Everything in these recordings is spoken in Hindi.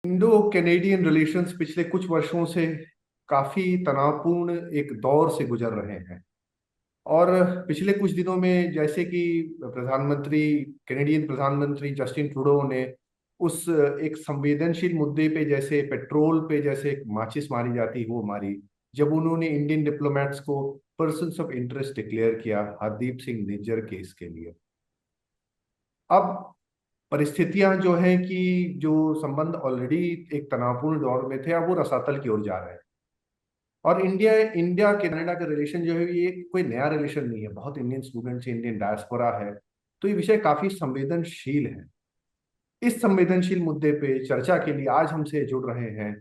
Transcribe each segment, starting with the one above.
इंडो कैनेडियन रिलेशंस पिछले कुछ वर्षों से काफी तनावपूर्ण एक दौर से गुजर रहे हैं। और पिछले कुछ दिनों में जैसे कि प्रधानमंत्री कैनेडियन प्रधानमंत्री जस्टिन ट्रूडो ने उस एक संवेदनशील मुद्दे पे, जैसे पेट्रोल पे जैसे एक माचिस मारी जाती है वो मारी, जब उन्होंने इंडियन डिप्लोमेट्स को पर्सन्स ऑफ इंटरेस्ट डिक्लेयर किया हरदीप सिंह निज्जर केस के लिए। अब परिस्थितियां जो है कि जो संबंध ऑलरेडी एक तनावपूर्ण दौर में थे, अब वो रसातल की ओर जा रहे हैं। और इंडिया इंडिया कनाडा का रिलेशन जो है ये कोई नया रिलेशन नहीं है। बहुत इंडियन स्टूडेंट्स, इंडियन डायस्पोरा है, तो ये विषय काफी संवेदनशील है। इस संवेदनशील मुद्दे पे चर्चा के लिए आज हमसे जुड़ रहे हैं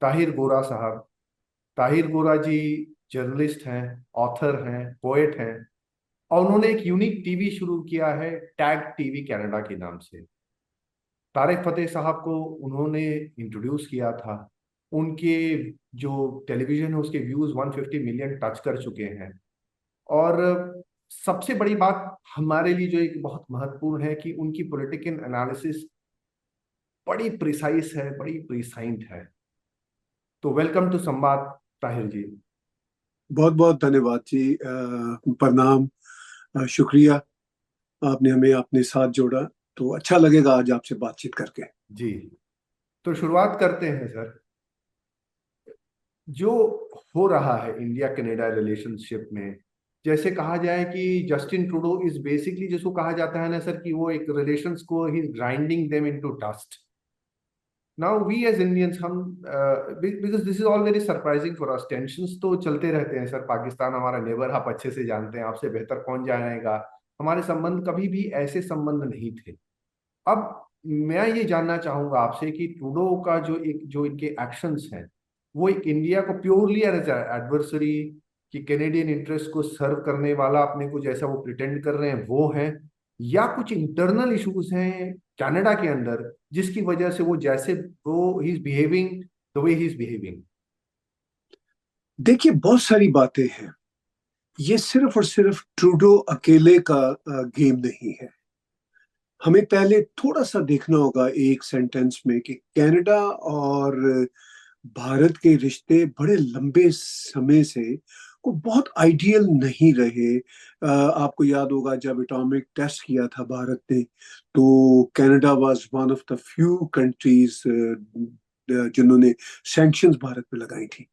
ताहिर गोरा साहब। ताहिर गोरा जी जर्नलिस्ट हैं, ऑथर हैं, पोएट हैं, और उन्होंने एक यूनिक टीवी शुरू किया है टैग टीवी कनाडा के नाम से। तारिक फतेह साहब को उन्होंने इंट्रोड्यूस किया था। उनके जो टेलीविजन है उसके व्यूज 150 मिलियन टच कर चुके हैं। और सबसे बड़ी बात हमारे लिए जो एक बहुत महत्वपूर्ण है कि उनकी पॉलिटिकल एनालिसिस बड़ी प्रिसाइज है, बड़ी प्रिसाइंट है। तो वेलकम टू संवाद ताहिर जी। बहुत बहुत धन्यवाद जी। प्रणाम। शुक्रिया। आपने हमें अपने साथ जोड़ा तो अच्छा लगेगा आज आपसे बातचीत करके। जी, तो शुरुआत करते हैं सर। जो हो रहा है इंडिया कनाडा रिलेशनशिप में, जैसे कहा जाए कि जस्टिन ट्रूडो इज बेसिकली, जिसको कहा जाता है ना सर कि वो एक रिलेशंस को ही grinding them into dust. Now we as Indians, हम because this is all very surprising for us, tensions तो चलते रहते हैं सर। पाकिस्तान हमारा नेबर, आप अच्छे से जानते हैं, आपसे बेहतर कौन जानेगा। हमारे संबंध कभी भी ऐसे संबंध नहीं थे। अब मैं ये जानना चाहूंगा आपसे कि ट्रूडो का जो इनके एक्शंस हैं, वो एक इंडिया को प्योरली एज एडवर्सरी, कि कैनेडियन इंटरेस्ट को सर्व करने वाला अपने को जैसा वो प्रिटेंड कर रहे हैं वो है, या कुछ इंटरनल इश्यूज हैं कनाडा के अंदर जिसकी वजह से वो जैसे वो he is behaving the way he is behaving. देखिए, बहुत सारी बातें हैं। ये सिर्फ और सिर्फ ट्रूडो अकेले का गेम नहीं है। हमें पहले थोड़ा सा देखना होगा एक सेंटेंस में कि कनाडा और भारत के रिश्ते बड़े लंबे समय से को बहुत आइडियल नहीं रहे। आपको याद होगा जब एटॉमिक टेस्ट किया था भारत ने, तो Canada was one of the few countries जिन्होंने सैंक्शंस भारत पे लगाई थी।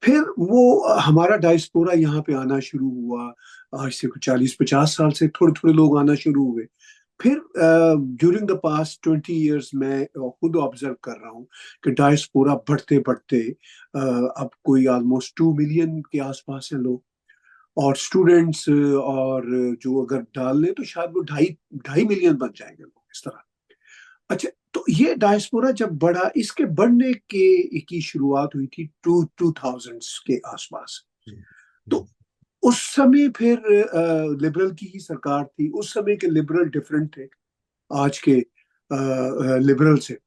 फिर वो हमारा डायस्पोरा यहाँ पे आना शुरू हुआ। आज से कुछ 40-50 साल से थोड़े थोड़े लोग आना शुरू हुए। फिर ड्यूरिंग द पास्ट 20 ईयर्स मैं खुद ऑब्जर्व कर रहा हूँ कि डायस्पोरा बढ़ते बढ़ते अब कोई ऑलमोस्ट 2 मिलियन के आसपास हैं लोग। और स्टूडेंट्स और जो अगर डाल लें तो शायद वो ढाई ढाई मिलियन बन जाएंगे लोग इस तरह। अच्छा, तो ये डायस्पोरा जब बढ़ा, इसके बढ़ने के की शुरुआत हुई थी 2000s के आसपास। तो उस समय फिर लिबरल की ही सरकार थी। उस समय के लिबरल डिफरेंट थे आज के लिबरल से।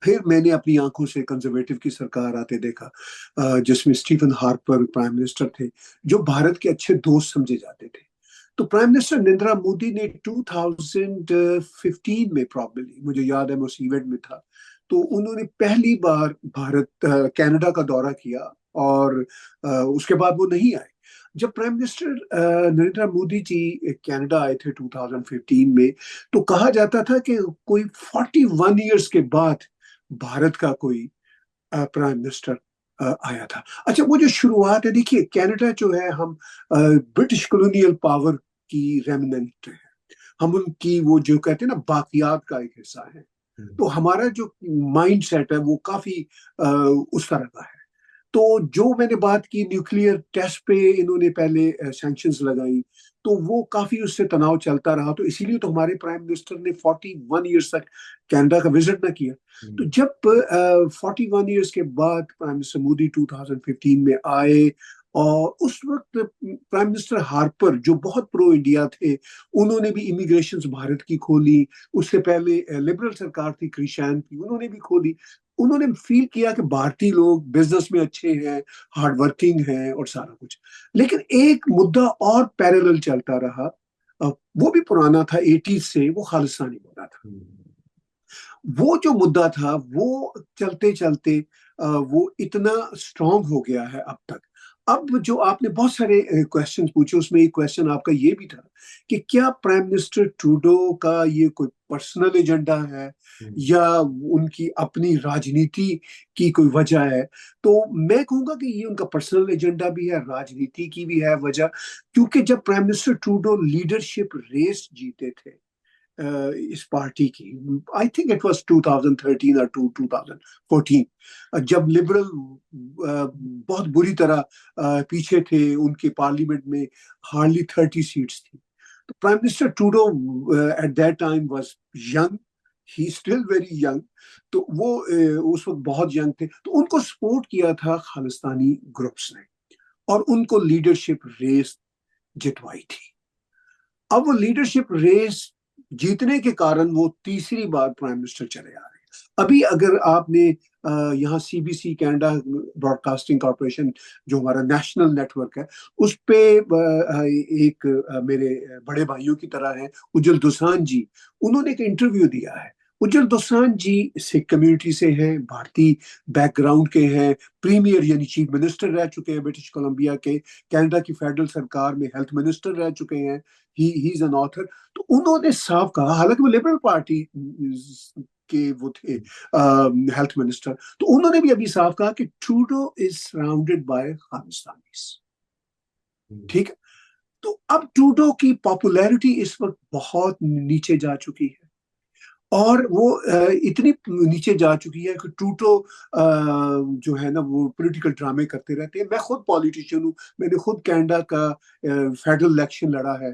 फिर मैंने अपनी आंखों से कंजर्वेटिव की सरकार आते देखा, जिसमें स्टीफन हार्पर प्राइम मिनिस्टर थे, जो भारत के अच्छे दोस्त समझे जाते थे। तो प्राइम मिनिस्टर नरेंद्र मोदी ने 2015 में, प्रॉब्लली मुझे याद है मैं उस इवेंट में था, तो उन्होंने पहली बार भारत कनाडा का दौरा किया। और उसके बाद वो नहीं आए। जब prime minister Narendra Modi ji Canada आए थे 2015 में, तो कहा जाता था कि कोई 41 ईयर्स के बाद भारत का कोई प्राइम मिनिस्टर आया था। अच्छा, वो जो शुरुआत है, देखिए कनाडा जो है, हम ब्रिटिश कॉलोनियल पावर की रेमिनेंट है। हम उनकी वो जो कहते हैं ना बाकियात का एक हिस्सा है। तो हमारा जो माइंड सेट है वो काफी उस तरह का है। तो जो मैंने बात की न्यूक्लियर टेस्ट पे इन्होंने पहले सैंक्शंस लगाई, तो वो काफी उससे तनाव चलता रहा। तो इसीलिए तो हमारे प्राइम मिनिस्टर ने 41 ईयर्स तक कनाडा का विजिट ना किया। तो जब 41 ईयर्स के बाद प्राइम मिनिस्टर मोदी 2015 में आए, और उस वक्त प्राइम मिनिस्टर हार्पर जो बहुत प्रो इंडिया थे, उन्होंने भी इमिग्रेशन भारत की खोली। उससे पहले लिबरल सरकार थी क्रिशैन की, उन्होंने भी खोली। उन्होंने फील किया कि भारतीय लोग बिजनेस में अच्छे हैं, हार्ड वर्किंग हैं और सारा कुछ। लेकिन एक मुद्दा और पैरेलल चलता रहा। वो भी पुराना था 80s से, वो खालिस्तानी मुद्दा था। वो जो मुद्दा था वो चलते चलते वो इतना स्ट्रांग हो गया है अब तक। अब जो आपने बहुत सारे क्वेश्चन पूछे, उसमें एक क्वेश्चन आपका ये भी था कि क्या प्राइम मिनिस्टर ट्रूडो का ये कोई पर्सनल एजेंडा है हम्म, या उनकी अपनी राजनीति की कोई वजह है। तो मैं कहूंगा कि ये उनका पर्सनल एजेंडा भी है, राजनीति की भी है वजह। क्योंकि जब prime minister Trudeau leadership race जीते थे इस पार्टी की, आई थिंक इट वाज 2013 और 2014, जब लिबरल बहुत बुरी तरह पीछे थे, उनके पार्लियामेंट में हार्डली 30 सीट्स थी। तो prime minister Trudeau at that time was young, he still very young. तो वो उस वक्त बहुत यंग थे, तो उनको सपोर्ट किया था खालिस्तानी ग्रुप्स ने और उनको लीडरशिप रेस जितवाई थी। अब वो लीडरशिप रेस जीतने के कारण वो तीसरी बार प्राइम मिनिस्टर चले आ रहे हैं। अभी अगर आपने यहाँ सीबीसी कनाडा ब्रॉडकास्टिंग कॉरपोरेशन, जो हमारा नेशनल नेटवर्क है, उस पे एक मेरे बड़े भाइयों की तरह हैं उज्जवल दोसांझ जी, उन्होंने एक इंटरव्यू दिया है। उज्जवल दोसांझ जी सिख कम्युनिटी से हैं, भारतीय बैकग्राउंड के हैं, प्रीमियर यानी चीफ मिनिस्टर रह चुके हैं ब्रिटिश कोलंबिया के, कनाडा की फेडरल सरकार में हेल्थ मिनिस्टर रह चुके हैं, ही इज एन ऑथर। तो उन्होंने साफ कहा, हालांकि वो लिबरल पार्टी के वो थे हेल्थ मिनिस्टर, तो उन्होंने भी अभी साफ कहा कि Trudeau is surrounded by Khalistanis. हम्म, ठीक है। तो अब ट्रूडो की पॉपुलैरिटी इस वक्त बहुत नीचे जा चुकी है, और वो इतनी नीचे जा चुकी है कि ट्रूडो जो है ना वो पॉलिटिकल ड्रामे करते रहते हैं। मैं खुद पॉलिटिशियन हूँ, मैंने खुद कनाडा का फेडरल इलेक्शन लड़ा है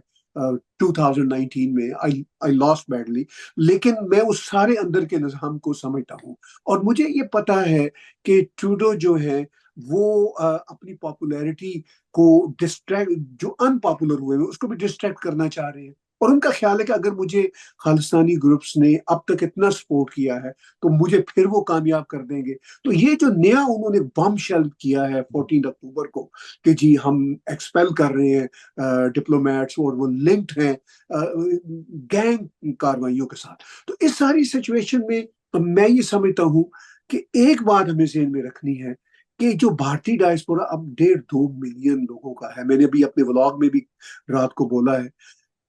2019 में। आई लॉस्ट बैडली, लेकिन मैं उस सारे अंदर के निज़ाम को समझता हूँ, और मुझे ये पता है कि ट्रूडो जो है वो अपनी पॉपुलैरिटी को डिस्ट्रैक्ट, जो अनपॉपुलर हुए हैं उसको भी डिस्ट्रैक्ट करना चाह रहे हैं। और उनका ख्याल है कि अगर मुझे खालिस्तानी ग्रुप्स ने अब तक इतना सपोर्ट किया है तो मुझे फिर वो कामयाब कर देंगे। तो ये जो नया उन्होंने बम शेल किया है 14 अक्टूबर को, कि जी हम एक्सपेल कर रहे हैं डिप्लोमेट्स, और वो लिंक्ड हैं गैंग कार्रवाइयों के साथ, तो इस सारी सिचुएशन में मैं ये समझता हूँ कि एक बात हमें ज़हन में रखनी है कि जो भारतीय डायस्पोरा अब 1.5-2 मिलियन लोगों का है, मैंने अभी अपने व्लॉग में भी रात को बोला है,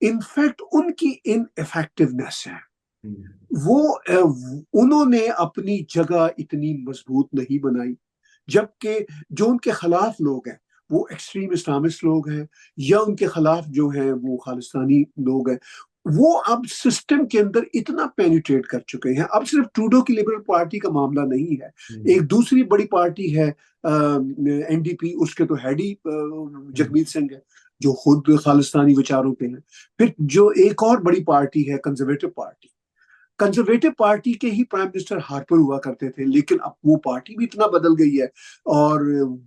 इनफैक्ट उनकी इन इफेक्टिवनेस है। हम्म, वो उन्होंने अपनी जगह इतनी मजबूत नहीं बनाई, जबकि जो उनके खिलाफ लोग हैं वो एक्सट्रीम इस्लामिस्ट लोग हैं, या उनके खिलाफ जो हैं वो खालिस्तानी लोग हैं, वो अब सिस्टम के अंदर इतना पेनिट्रेट कर चुके हैं। अब सिर्फ ट्रूडो की लिबरल पार्टी का मामला नहीं है, हम्म, एक दूसरी बड़ी पार्टी है एनडीपी, उसके तो हेड ही हम्म, जगमीत सिंह है, जो खुद खालिस्तानी विचारों के हैं। फिर जो एक और बड़ी पार्टी है कंजर्वेटिव पार्टी, कंजर्वेटिव पार्टी के ही प्राइम मिनिस्टर हार्पर हुआ करते थे, लेकिन अब वो पार्टी भी इतना बदल गई है, और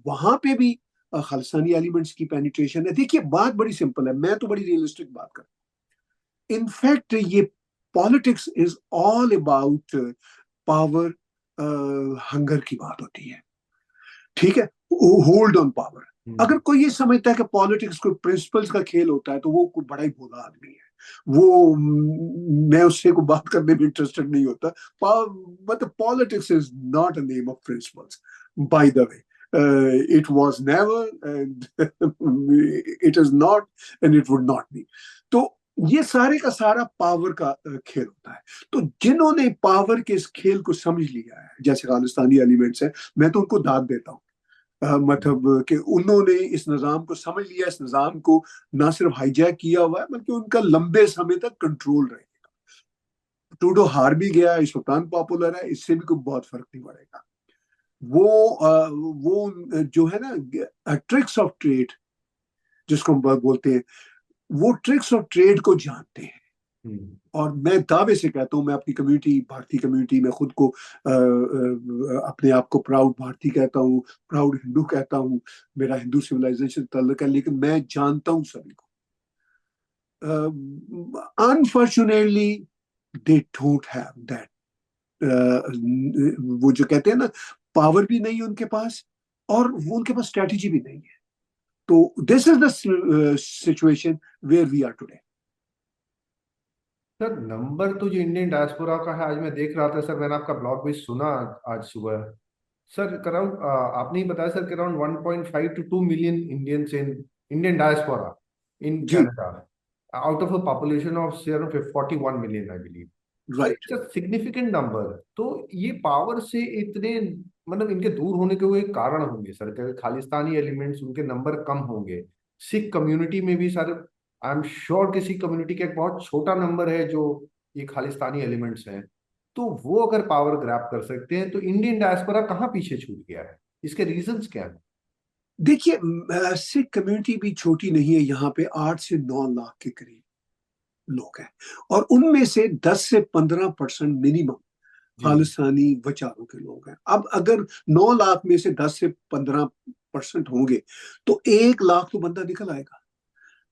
वहां पे भी खालिस्तानी एलिमेंट्स की पेनिट्रेशन है। देखिए बात बड़ी सिंपल है, मैं तो बड़ी रियलिस्टिक बात कर, इनफैक्ट ये politics is all about power, hunger की बात होती है। ठीक है, होल्ड ऑन पावर। अगर हम्म, कोई ये समझता है कि पॉलिटिक्स कोई प्रिंसिपल्स का खेल होता है तो वो कोई बड़ा ही भोला आदमी है। वो मैं उससे को बात करने में इंटरेस्टेड नहीं होता। मतलब politics is not a name of principles, by the way. It was never and it is not and it would not be. तो ये सारे का सारा पावर का खेल होता है। तो जिन्होंने पावर के इस खेल को समझ लिया है, जैसे खालिस्तानी एलिमेंट्स है, मैं तो उनको दाद देता हूँ। मतलब कि उन्होंने इस निज़ाम को समझ लिया, इस निज़ाम को ना सिर्फ हाईजैक किया हुआ है बल्कि उनका लंबे समय तक कंट्रोल रहेगा। ट्रूडो हार भी गया, इस वक्त पॉपुलर है, इससे भी कोई बहुत फर्क नहीं पड़ेगा। वो जो है ना ट्रिक्स ऑफ ट्रेड जिसको हम बोलते हैं, वो ट्रिक्स ऑफ ट्रेड को जानते हैं। हम्म, और मैं दावे से कहता हूँ, मैं अपनी कम्युनिटी, भारतीय कम्युनिटी में खुद को अपने आप को प्राउड भारतीय कहता हूँ, प्राउड हिंदू कहता हूँ, मेरा हिंदू सिविलाइजेशन ताल्लुक है, लेकिन मैं जानता हूँ सभी को, unfortunately they don't have that, वो जो कहते हैं ना, पावर भी नहीं उनके पास, और वो उनके पास स्ट्रेटजी भी नहीं है। तो this is the situation where we are today. Sir number तो जो इंडियन डायस्पोरा का है, आज मैं देख रहा था सर, मैंने आपका ब्लॉग भी सुना आज सुबह। सर अराउंड, आपने ही बताया सर कि around 1.5 to 2 million Indians in Indian diaspora in जी। Canada, out of a population of 41 million I believe. Sir right. It's a significant number. तो ये पावर से इतने, मतलब इनके दूर होने के वो एक कारण होंगे सर, कि खालिस्तानी एलिमेंट्स उनके नंबर कम होंगे। सिख कम्युनिटी में भी सर, आई एम श्योर कि सिख कम्युनिटी का एक बहुत छोटा नंबर है जो ये खालिस्तानी एलिमेंट्स हैं। तो वो अगर पावर ग्रैब कर सकते हैं तो इंडियन डायस्पोरा कहाँ पीछे छूट गया है? इसके रीजंस क्या है? देखिए, सिख कम्युनिटी भी छोटी नहीं है, यहाँ पे 8 से 9 लाख के करीब लोग हैं, और उनमें से 10 से 15% मिनिमम जी। खालिस्तानी विचारों के लोग हैं। अब अगर 9 लाख में से 10 से 15% होंगे, तो 1 लाख तो बंदा निकल आएगा।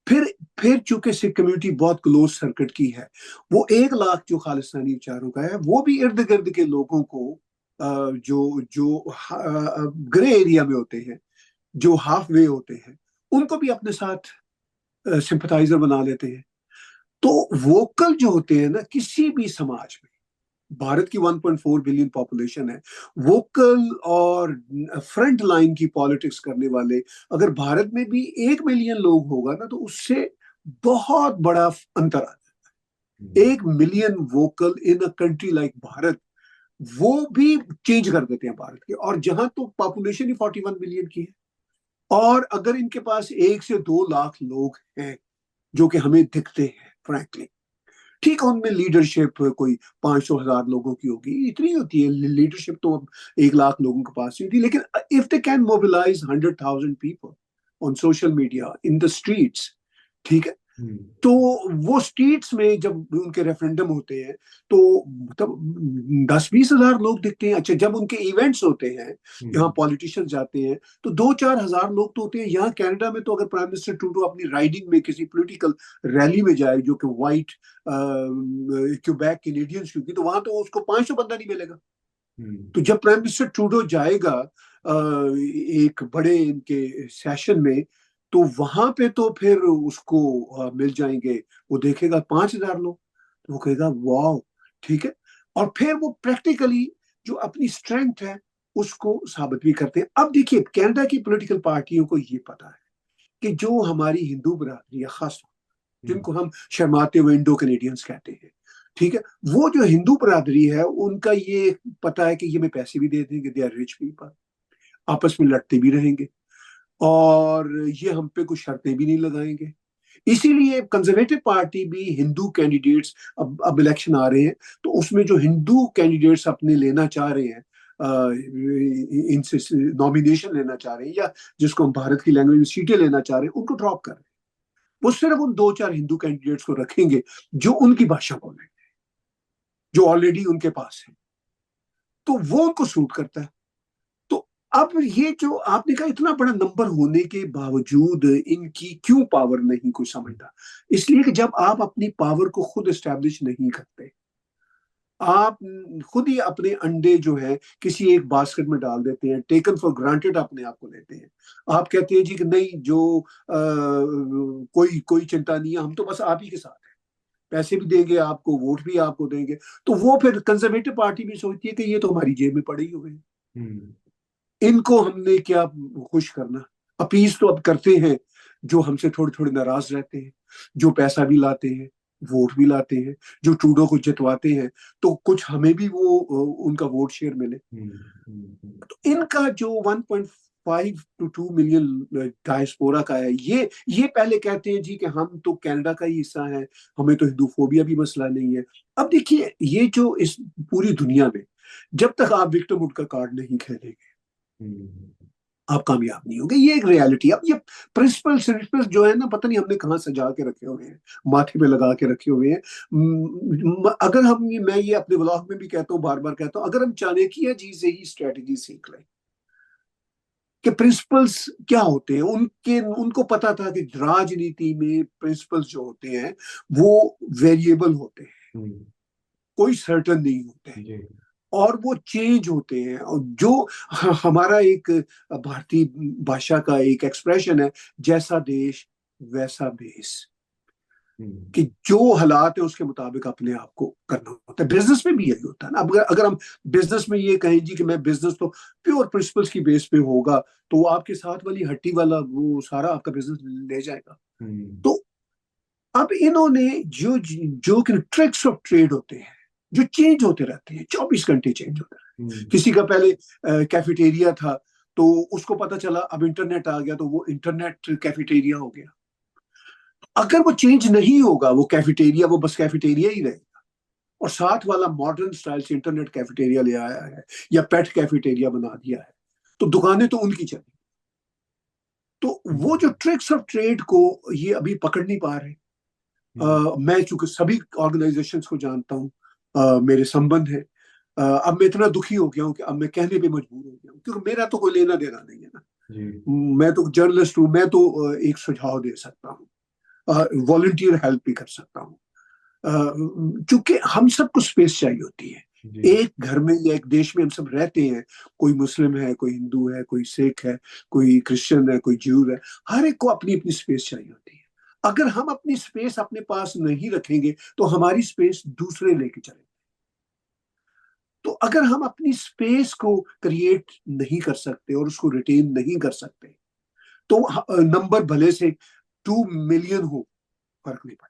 फिर फिर चूंकि सिख कम्युनिटी बहुत क्लोज सर्किट की है, वो 1 लाख जो खालिस्तानी विचारों का है, वो भी इर्द गिर्द के लोगों को जो जो ग्रे एरिया में होते हैं, जो हाफ वे होते हैं, उनको भी अपने साथ सिंपथाइजर बना लेते हैं। तो वोकल जो होते हैं ना किसी भी समाज में, भारत की 1.4 बिलियन पॉपुलेशन है, वोकल और फ्रंट लाइन की पॉलिटिक्स करने वाले अगर भारत में भी 1 मिलियन लोग होगा ना, तो उससे बहुत बड़ा अंतर आता है। हम्म। 1 million vocal in a country like Bharat, वो भी चेंज कर देते हैं भारत के। और जहां तो पॉपुलेशन ही 41 मिलियन की है, और अगर इनके पास 1 से 2 लाख लोग हैं जो कि हमें दिखते हैं फ्रैंकली, ठीक है, उनमें लीडरशिप कोई 500 हजार लोगों की होगी, इतनी होती है लीडरशिप, तो अब 1 लाख लोगों के पास ही होती है। लेकिन if they can mobilise 100,000 people on social media in the streets, ठीक है, हम्म। तो वो स्ट्रीट्स में जब उनके रेफरेंडम होते हैं, तो तब 10-20 हजार लोग दिखते हैं। अच्छा, जब उनके इवेंट्स होते हैं, यहाँ हम्म। पॉलिटिशियन जाते हैं, तो 2-4 हजार लोग तो होते हैं। यहाँ कनाडा में तो अगर प्राइम मिनिस्टर ट्रूडो अपनी राइडिंग में किसी पॉलिटिकल रैली में जाए, जो कि वाइट क्यूबैक कैनेडियंस की, तो वहां तो उसको 500 बंदा नहीं मिलेगा। हम्म। तो जब प्राइम मिनिस्टर ट्रूडो जाएगा एक बड़े इनके सेशन में, तो वहां पे तो फिर उसको मिल जाएंगे, वो देखेगा 5 हजार लोग, तो वो कहेगा वाह, ठीक है। और फिर वो प्रैक्टिकली जो अपनी स्ट्रेंथ है उसको साबित भी करते हैं। अब देखिए, कनाडा की पॉलिटिकल पार्टियों को ये पता है कि जो हमारी हिंदू बरादरी है, खास हम्म। जिनको हम शर्माते हुए इंडो कैनेडियंस कहते हैं, ठीक है, वो जो हिंदू बरादरी है, उनका ये पता है कि ये हमें पैसे भी दे देंगे, दे आर रिच पीपल, आपस में लड़ते भी रहेंगे, और ये हम पे कुछ शर्तें भी नहीं लगाएंगे। इसीलिए कंजर्वेटिव पार्टी भी हिंदू कैंडिडेट्स, अब इलेक्शन आ रहे हैं, तो उसमें जो हिंदू कैंडिडेट्स अपने लेना चाह रहे हैं, इनसे नॉमिनेशन लेना चाह रहे हैं, या जिसको हम भारत की लैंग्वेज में सीटें लेना चाह रहे हैं, उनको ड्रॉप कर रहे हैं। वो सिर्फ उन 2-4 हिंदू कैंडिडेट्स को रखेंगे जो उनकी भाषा बोले, जो ऑलरेडी उनके पास है, तो वो उनको सूट करता है। तो अब ये जो आपने कहा, इतना बड़ा नंबर होने के बावजूद इनकी क्यों पावर नहीं कोई समझता? इसलिए कि जब आप अपनी पावर को खुद एस्टेब्लिश नहीं करते, आप खुद ही अपने अंडे जो है किसी एक बास्केट में डाल देते हैं, टेकन फॉर ग्रांटेड अपने आप को लेते हैं। आप कहते हैं जी कि नहीं, जो कोई कोई चिंता नहीं है, हम तो बस आप ही के साथ हैं, पैसे भी देंगे आपको, वोट भी आपको देंगे। तो वो फिर कंजर्वेटिव पार्टी भी सोचती है कि ये तो हमारी जेब में पड़े ही हुए हैं, हम्म। इनको हमने क्या खुश करना। अपीज तो अब करते हैं जो हमसे थोड़े थोड़े नाराज रहते हैं, जो पैसा भी लाते हैं, वोट भी लाते हैं, जो ट्रूडो को जितवाते हैं, तो कुछ हमें भी वो उनका वोट शेयर मिले। हम्म। हम्म। तो इनका जो 1.5 to 2 मिलियन डायस्पोरा का है, ये पहले कहते हैं जी कि हम तो कनाडा का ही हिस्सा है, हमें तो हिंदूफोबिया भी मसला नहीं है। अब देखिए, ये जो इस पूरी दुनिया में, जब तक आप विक्टिमहुड का कार्ड नहीं खेलेंगे, हम्म। आप कामयाब नहीं होंगे। ये एक रियलिटी। अब ये प्रिंसिपल जो है ना, पता नहीं हमने कहाँ सजा के रखे हुए हैं, माथे पे लगा के रखे हुए हैं। अगर हम, मैं ये अपने व्लॉग में भी कहता हूँ, बार बार कहता हूँ, अगर हम चाणक्य जी से ही स्ट्रेटेजी सीख लें कि प्रिंसिपल्स क्या होते हैं, उनके उनको पता था कि राजनीति में प्रिंसिपल्स जो होते हैं वो वेरिएबल होते हैं, हम्म। कोई सर्टन नहीं होते हैं, जी। और वो चेंज होते हैं। और जो हमारा एक भारतीय भाषा का एक एक्सप्रेशन है, जैसा देश वैसा भेष। कि जो हालात है उसके मुताबिक अपने आप को करना होता है। बिजनेस में भी यही होता है ना। अब अगर हम बिजनेस में ये कहें जी कि मैं बिजनेस तो प्योर प्रिंसिपल्स की बेस पे होगा, तो वो आपके साथ वाली हट्टी वाला वो सारा आपका बिजनेस ले जाएगा। तो अब इन्होंने जो जो ट्रिक्स ऑफ ट्रेड होते हैं जो चेंज होते रहते हैं, 24 घंटे चेंज होते रहते हैं। किसी का पहले कैफेटेरिया था, तो उसको पता चला अब इंटरनेट आ गया, तो वो इंटरनेट कैफेटेरिया हो गया। अगर वो चेंज नहीं होगा वो कैफेटेरिया, वो बस कैफेटेरिया ही रहेगा। और साथ वाला मॉडर्न स्टाइल से इंटरनेट कैफेटेरिया ले आया है या पेट कैफेटेरिया बना दिया है, तो दुकानें तो उनकी चली। तो वो जो ट्रिक्स ऑफ ट्रेड को ये अभी पकड़ नहीं पा रहे। मैं चूंकि सभी ऑर्गेनाइजेशंस को जानता हूँ, मेरे संबंध है। अब मैं इतना दुखी हो गया हूँ कि अब मैं कहने पे मजबूर हो गया हूँ, क्योंकि मेरा तो कोई लेना देना नहीं है ना। मैं तो जर्नलिस्ट हूँ, मैं तो एक सुझाव दे सकता हूँ, वॉलंटियर हेल्प भी कर सकता हूँ। क्योंकि हम सबको स्पेस चाहिए होती है। एक घर में या एक देश में हम सब रहते हैं, कोई मुस्लिम है, कोई हिंदू है, कोई सिख है, कोई क्रिश्चियन है, कोई ज्यू है। हर एक को अपनी अपनी स्पेस चाहिए होती है। अगर हम अपनी स्पेस अपने पास नहीं रखेंगे तो हमारी स्पेस दूसरे लेके चलेंगे। तो अगर हम अपनी स्पेस को क्रिएट नहीं कर सकते और उसको रिटेन नहीं कर सकते, तो नंबर भले से 2 मिलियन हो, फर्क नहीं पड़ता।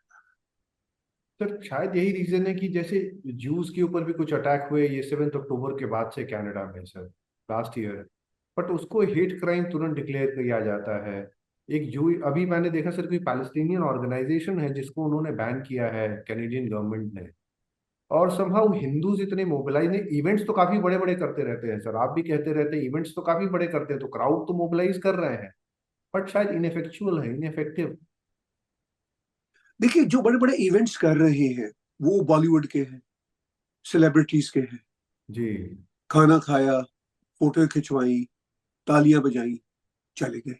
सर शायद यही रीजन है कि जैसे जूस के ऊपर भी कुछ अटैक हुए ये 7 अक्टूबर के बाद से कनाडा में सर, लास्ट ईयर, बट उसको हेट क्राइम तुरंत डिक्लेयर किया जाता है। एक जू अभी मैंने देखा सर, कोई पैलेस्टीनियन ऑर्गेनाइजेशन है जिसको उन्होंने बैन किया है कैनेडियन गवर्नमेंट ने। और समहाउ हिंदूज इतने मोबिलाइज ने, इवेंट्स तो काफी बड़े बड़े करते रहते हैं सर, आप भी कहते रहते हैं इवेंट्स तो काफी बड़े करते हैं, तो क्राउड तो मोबिलाइज कर रहे हैं, बट शायद इनफेक्चुअल है, इनफेक्टिव। देखिए, जो बड़े बड़े इवेंट्स कर रहे हैं वो बॉलीवुड के हैं, सेलिब्रिटीज के हैं। जी। खाना खाया, फोटो खिंचवाई, तालियां बजाई, चले गए।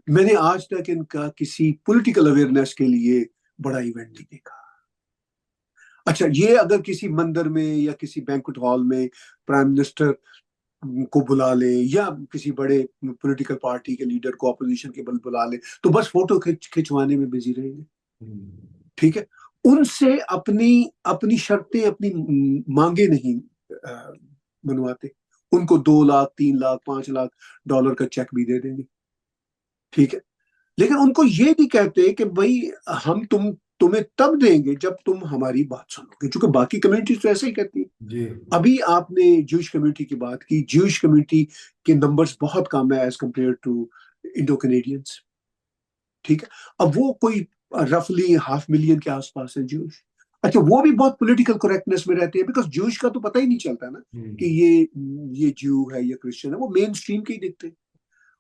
मैंने आज तक इनका किसी पॉलिटिकल अवेयरनेस के लिए बड़ा इवेंट नहीं देखा। अच्छा, ये अगर किसी मंदिर में या किसी बैंक्वेट हॉल में प्राइम मिनिस्टर को बुला ले या किसी बड़े पॉलिटिकल पार्टी के लीडर को अपोजिशन के बल बुला ले, तो बस फोटो खिंचवाने में बिजी रहेंगे। ठीक है, उनसे अपनी अपनी शर्तें, अपनी मांगे नहीं बनवाते। उनको 2 लाख, 3 लाख, 5 लाख डॉलर का चेक भी दे देंगे। ठीक है, लेकिन उनको ये भी कहते हैं कि भाई हम तुम्हें तब देंगे जब तुम हमारी बात सुनोगे, क्योंकि बाकी कम्युनिटी तो ऐसे ही कहती है। जी। अभी आपने जूश कम्युनिटी की बात की, जूश कम्युनिटी के नंबर्स बहुत कम है as compare to Indo Canadians. ठीक है, अब वो कोई रफली 500,000 के आसपास है जूश। अच्छा, वो भी बहुत पॉलिटिकल करेक्टनेस में रहते हैं, बिकॉज जूश का तो पता ही नहीं चलता ना कि ये ज्यू है या क्रिश्चियन है, वो मेन स्ट्रीम के ही दिखते हैं।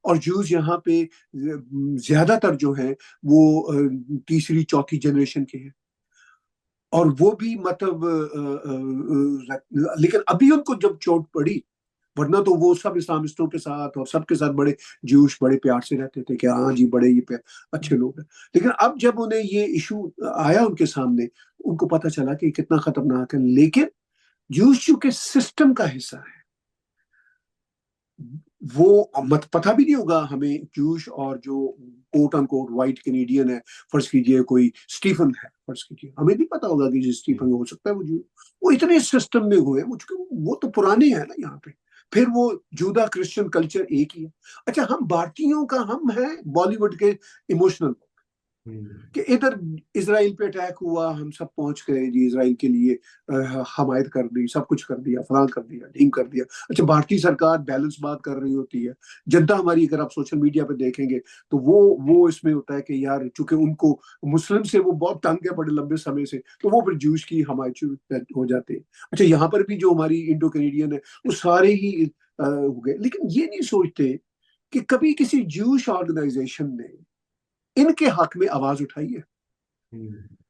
और जूस यहाँ पे ज्यादातर जो है वो तीसरी चौथी जनरेशन के हैं। और वो भी मतलब लेकिन अभी उनको जब चोट पड़ी, वरना तो वो सब इस्लामिस्टों के साथ और सबके साथ बड़े जूश बड़े प्यार से रहते थे कि हाँ जी बड़े ये अच्छे लोग हैं। लेकिन अब जब उन्हें ये इशू आया उनके सामने, उनको पता चला कि कितना खतरनाक है। लेकिन जूश चूंकि सिस्टम का हिस्सा है, वो मत पता भी नहीं होगा हमें जूश और जो कोट अनकोट वाइट कैनेडियन है, फर्ज कीजिए कोई स्टीफन है, फर्ज कीजिए हमें नहीं पता होगा कि जो स्टीफन हो सकता है वो जू, वो इतने सिस्टम में हुए वो तो पुराने हैं ना यहाँ पे। फिर वो जूदा क्रिश्चियन कल्चर एक ही है। अच्छा, हम भारतीयों का हम हैं बॉलीवुड के इमोशनल, कि इधर इसराइल पे अटैक हुआ, हम सब पहुंच गए जी, इसराइल के लिए हमायत कर दी, सब कुछ कर दिया, फलां कर दिया, ढीम कर दिया। अच्छा, भारतीय सरकार बैलेंस बात कर रही होती है। जनता हमारी, अगर आप सोशल मीडिया पे देखेंगे तो वो इसमें होता है कि यार चूंकि उनको मुस्लिम से वो बहुत तंग है बड़े लंबे समय से, तो वो फिर जूस की हमायत हो जाते हैं। अच्छा, यहाँ पर भी जो हमारी इंडो कैनेडियन है वो सारे ही हो गए। लेकिन ये नहीं सोचते कि कभी किसी जूश ऑर्गेनाइजेशन ने इनके हक में आवाज उठाई है।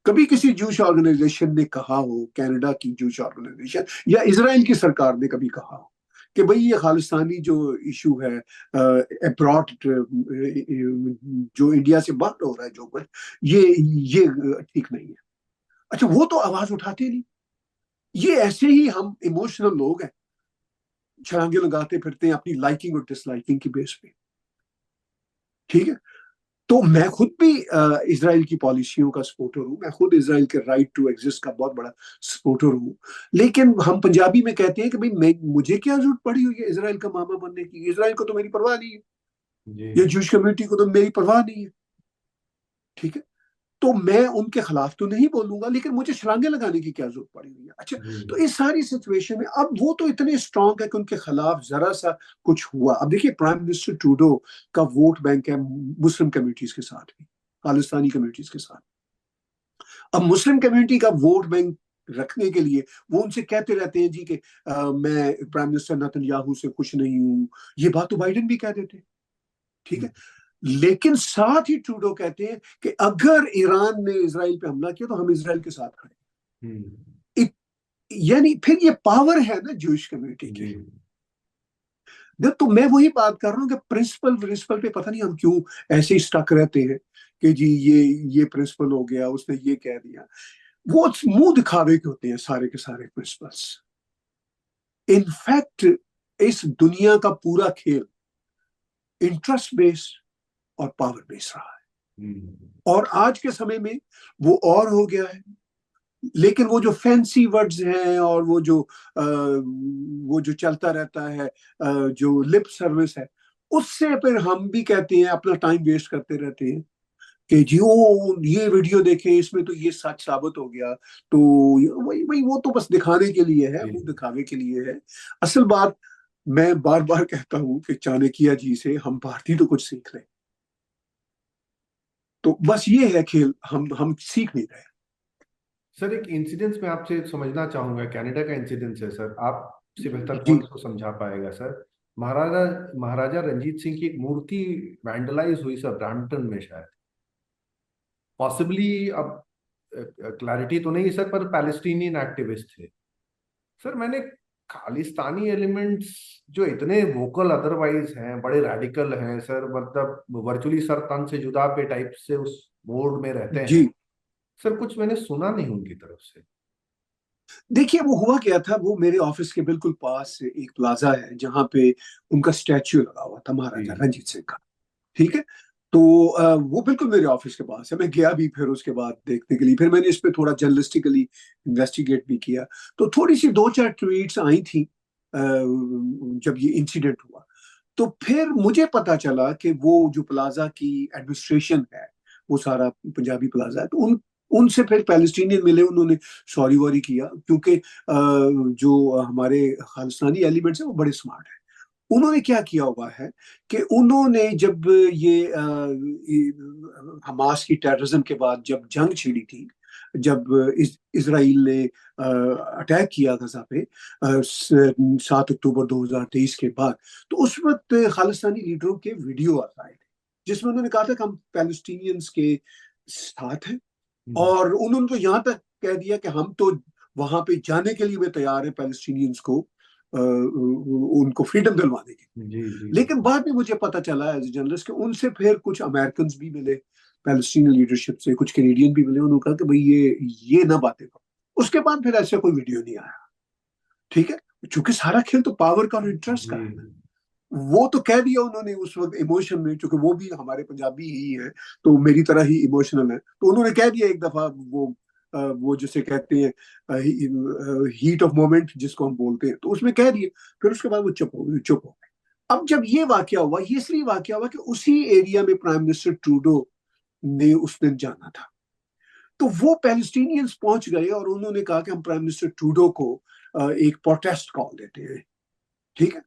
कभी किसी जूश ऑर्गेनाइजेशन ने कहा हो, कनाडा की जूश ऑर्गेनाइजेशन या इसराइल की सरकार ने कभी कहा हो कि भाई ये खालिस्तानी जो इशू है अब्रॉड, जो इंडिया से बाहर हो रहा है जो कुछ, ये ठीक नहीं है। अच्छा, वो तो आवाज उठाते नहीं। ये ऐसे ही हम इमोशनल लोग हैं, छलांगे लगाते फिरते हैं अपनी लाइकिंग और डिसलाइकिंग की बेस पे। ठीक है, तो मैं खुद भी इसराइल की पॉलिसियों का सपोर्टर हूँ, मैं खुद इसराइल के राइट टू एग्जिस्ट का बहुत बड़ा सपोर्टर हूँ। लेकिन हम पंजाबी में कहते हैं कि भाई मैं, मुझे क्या जरूरत पड़ी हुई है इसराइल का मामा बनने की, इसराइल को तो मेरी परवाह नहीं है, जी या जूश कम्युनिटी को तो मेरी परवाह नहीं है। ठीक है, तो मैं उनके खिलाफ तो नहीं बोलूंगा, लेकिन मुझे छलांगे लगाने की क्या जरूरत पड़ी हुई है। अच्छा, जी तो इस सारी सिचुएशन में अब वो तो इतने स्ट्रांग है कि उनके खिलाफ जरा सा कुछ हुआ, अब देखिए प्राइम मिनिस्टर ट्रूडो का वोट बैंक है मुस्लिम कम्युनिटीज के साथ भी, खालिस्तानी कम्युनिटीज के साथ। अब मुस्लिम कम्युनिटी का वोट बैंक रखने के लिए वो उनसे कहते रहते हैं जी कि मैं प्राइम मिनिस्टर नेतन्याहू से खुश नहीं हूं, ये बात तो बाइडेन भी कह देते हैं। ठीक है, लेकिन साथ ही ट्रूडो कहते हैं कि अगर ईरान ने इसराइल पे हमला किया तो हम इसराइल के साथ खड़े हम्म, हैं। यानी फिर ये पावर है ना जूश कम्युनिटी की। जी तो मैं वही बात कर रहा हूँ कि प्रिंसिपल प्रिंसिपल पे पता नहीं हम क्यों ऐसे ही स्टक रहते हैं कि जी ये प्रिंसिपल हो गया, उसने ये कह दिया। वो मुंह दिखावे के होते हैं सारे के सारे प्रिंसिपल्स। इनफैक्ट इस दुनिया का पूरा खेल इंटरेस्ट बेस्ड और पावर बेस्ड रहा है, हम्म, और आज के समय में वो और हो गया है। लेकिन वो जो फैंसी वर्ड्स हैं और वो जो चलता रहता है, जो लिप सर्विस है, उससे फिर हम भी कहते हैं, अपना टाइम वेस्ट करते रहते हैं कि जी ओ ये वीडियो देखे, इसमें तो ये सच साबित हो गया। तो वही वही वो तो बस दिखाने के लिए है, जी मुंह दिखावे के लिए है। असल बात, मैं बार बार कहता हूँ कि चाणक्य जी से हम भारतीय तो कुछ सीख रहे हैं। तो बस ये है खेल, हम सीख नहीं रहे। सर, एक इंसिडेंस में आपसे समझना चाहूंगा, कनाडा का इंसिडेंस है सर, आपसे बेहतर कौन जी इसको समझा पाएगा सर। महाराजा महाराजा रंजीत सिंह की एक मूर्ति वैंडलाइज हुई सर, ब्रैम्पटन में शायद, पॉसिबली, अब क्लैरिटी तो नहीं सर, पर पैलेस्टीनियन एक्टिविस्ट थे सर। मैंने खालिस्तानी एलिमेंट्स जो इतने वोकल अदरवाइज हैं, बड़े रेडिकल हैं सर, मतलब वर्चुअली सर तन से जुदा पे टाइप से उस बोर्ड में रहते हैं जी, सर, कुछ मैंने सुना नहीं उनकी तरफ से। देखिए वो हुआ क्या था, वो मेरे ऑफिस के बिल्कुल पास एक प्लाजा है जहां पे उनका स्टैच्यू लगा हुआ था जी महाराजा रंजीत सिंह का। ठीक है, तो वो बिल्कुल मेरे ऑफिस के पास है। मैं गया भी फिर उसके बाद देखने के लिए, फिर मैंने इस पे थोड़ा जर्नलिस्टिकली इन्वेस्टिगेट भी किया। तो थोड़ी सी दो चार ट्वीट्स आई थी जब ये इंसिडेंट हुआ। तो फिर मुझे पता चला कि वो जो प्लाजा की एडमिनिस्ट्रेशन है, वो सारा पंजाबी प्लाजा है, तो उनसे फिर पैलेस्टीनियन मिले, उन्होंने सॉरी वॉरी किया, क्योंकि जो हमारे खालिस्तानी एलिमेंट्स हैं वो बड़े स्मार्ट हैं। उन्होंने क्या किया हुआ है कि उन्होंने जब हमास की टेररिज्म के बाद जब जंग छिड़ी थी, जब इसराइल ने अटैक किया गजा पे 7 अक्टूबर 2023 के बाद, तो उस वक्त खालिस्तानी लीडरों के वीडियो आए थे जिसमें उन्होंने कहा था कि हम पैलेस्टीनियंस के साथ हैं। हम्म, और उन्होंने तो यहाँ तक कह दिया कि हम तो वहां पे जाने के लिए भी तैयार है पैलेस्टीनियंस को, उनको फ्रीडम दिलवाने के। जी जी लेकिन बाद में मुझे पता चला एज ए जर्नलिस्ट कि उनसे फिर कुछ अमेरिकन भी मिले, पैलेस्टीनियन लीडरशिप से कुछ कैनेडियन भी मिले, उन्होंने कहा कि भाई ये ना बातें करो। उसके बाद फिर ऐसा कोई वीडियो नहीं आया। ठीक है, क्योंकि सारा खेल तो पावर का और इंटरेस्ट का जी है ना। वो तो कह दिया उन्होंने उस वक्त इमोशन में, क्योंकि वो भी हमारे पंजाबी ही है, तो मेरी तरह ही इमोशनल है, तो उन्होंने कह दिया एक दफा, वो जिसे कहते हैं हीट ऑफ मोमेंट जिसको हम बोलते हैं, तो उसमें कह दिए। फिर उसके बाद वो चुप हो गए। अब जब ये वाकया हुआ, ये इसलिए वाकया हुआ कि उसी एरिया में प्राइम मिनिस्टर ट्रूडो ने उस दिन जाना था। तो वो पैलेस्टीनियंस पहुंच गए और उन्होंने कहा कि हम प्राइम मिनिस्टर ट्रूडो को एक प्रोटेस्ट कॉल देते हैं। ठीक है,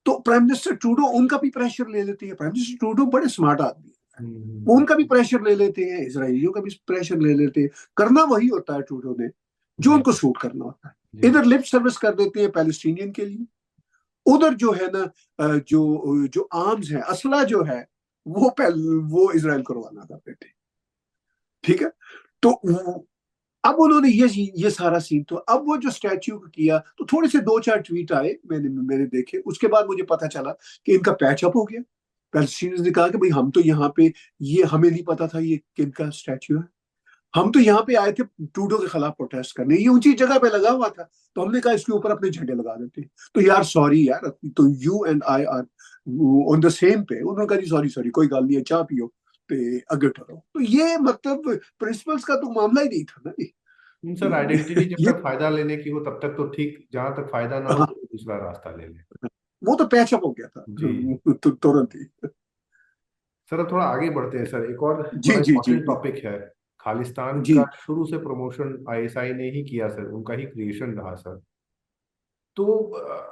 तो प्राइम मिनिस्टर ट्रूडो उनका भी प्रेशर ले लेते हैं। प्राइम मिनिस्टर ट्रूडो बड़े स्मार्ट आदमी है, वो हम्म, उनका भी प्रेशर ले लेते हैं, इसराइलियों का भी प्रेशर ले लेते हैं। करना वही होता है ट्रूडो ने जो जी उनको सूट करना होता है। जी इधर लिप सर्विस कर देते हैं पैलेस्टीनियन के लिए, उधर जो है ना जो जो आर्म्स है, असला जो है, वो इसराइल को रवाना कर देते हैं। ठीक है, तो अब उन्होंने ये सारा सीन, तो अब वो जो स्टैच्यू किया, तो थोड़े से दो चार ट्वीट आए, मैंने देखे। उसके बाद मुझे पता चला कि इनका पैचअप हो गया। पैलेस्टीनियंस ने कहा कि भाई हम तो यहाँ पे, ये हमें नहीं पता था ये किनका स्टैच्यू है, हम तो यहाँ पे आए थे ट्रूडो के खिलाफ प्रोटेस्ट करने, ये ऊंची जगह पे लगा हुआ था, तो हमने कहा इसके ऊपर अपने झंडे लगा देते हैं। तो यार सॉरी यार, तो you and I R on the same पे। उन्होंने कहा जी सॉरी सॉरी, कोई गल नहीं है, चाह पियो, ते अगे ठहरो। तो ये मतलब प्रिंसिपल्स का तो मामला ही नहीं था ना सर आइडेंटिटी जब ये तक फायदा लेने की हो तब तक तो ठीक, जहां तक फायदा ना हो हाँ, तो दूसरा रास्ता ले ले। वो तो पैचअप हो गया था जी। तो तुरंत ही। सर अब थोड़ा आगे बढ़ते हैं सर, एक और जी बड़ा जी जी इंपॉर्टेंट जी टॉपिक है। खालिस्तान जी का शुरू से प्रमोशन आईएसआई ने ही किया सर, उनका ही क्रिएशन रहा सर। तो